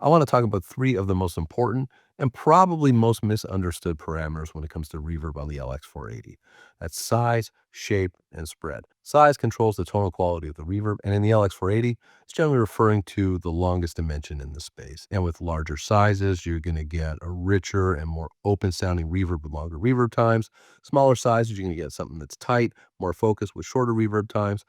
I want to talk about three of the most important and probably most misunderstood parameters when it comes to reverb on the LX480. That's size, shape, and spread. Size controls the tonal quality of the reverb, and in the LX480, it's generally referring to the longest dimension in the space. And with larger sizes, you're going to get a richer and more open-sounding reverb with longer reverb times. Smaller sizes, you're going to get something that's tight, more focused with shorter reverb times.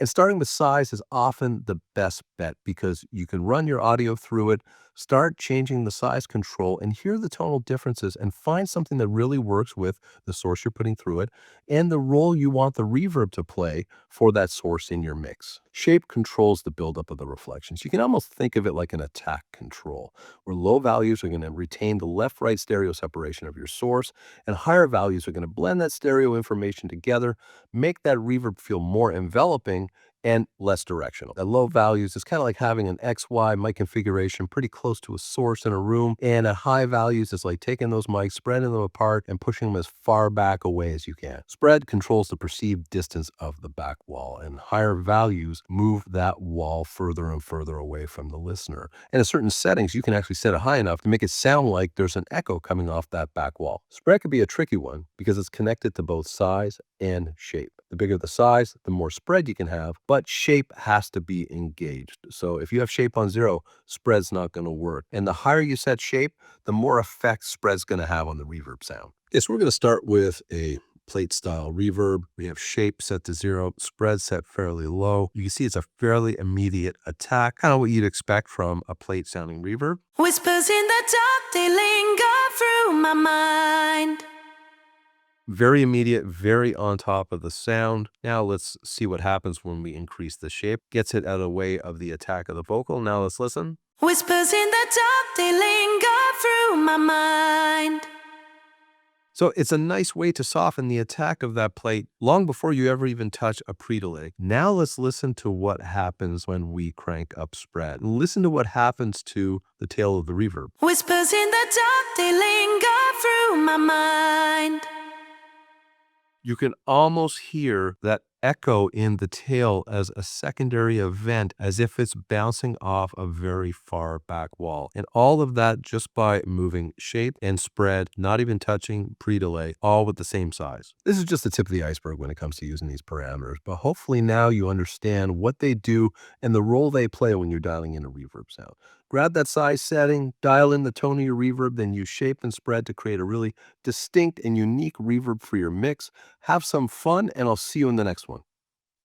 And starting with size is often the best bet because you can run your audio through it, start changing the size control, and hear the tonal differences and find something that really works with the source you're putting through it and the role you want the reverb to play for that source in your mix. Shape controls the buildup of the reflections. You can almost think of it like an attack control, where low values are going to retain the left-right stereo separation of your source, and higher values are going to blend that stereo information together, make that reverb feel more enveloping and less directional. At low values, it's kind of like having an XY mic configuration pretty close to a source in a room. And at high values, it's like taking those mics, spreading them apart, and pushing them as far back away as you can. Spread controls the perceived distance of the back wall, and higher values move that wall further and further away from the listener. And in certain settings, you can actually set it high enough to make it sound like there's an echo coming off that back wall. Spread could be a tricky one because it's connected to both size and shape. The bigger the size, the more spread you can have, but shape has to be engaged. So if you have shape on 0, spread's not going to work. And the higher you set shape, the more effect spread's going to have on the reverb sound. Okay, so we're going to start with a plate style reverb. We have shape set to 0, spread set fairly low. You can see it's a fairly immediate attack, kind of what you'd expect from a plate sounding reverb. Whispers in the dark, they linger through my mind. Very immediate, very on top of the sound. Now let's see what happens when we increase the shape. Gets it out of the way of the attack of the vocal. Now let's listen. Whispers in the dark, they linger through my mind. So it's a nice way to soften the attack of that plate long before you ever even touch a pre-delay. Now let's listen to what happens when we crank up spread. Listen to what happens to the tail of the reverb. Whispers in the dark, they linger through my mind. You can almost hear that echo in the tail as a secondary event, as if it's bouncing off a very far back wall. And all of that just by moving shape and spread, not even touching pre-delay, all with the same size. This is just the tip of the iceberg when it comes to using these parameters, but hopefully now you understand what they do and the role they play when you're dialing in a reverb sound. Grab that size setting, dial in the tone of your reverb, then use shape and spread to create a really distinct and unique reverb for your mix. Have some fun, and I'll see you in the next one.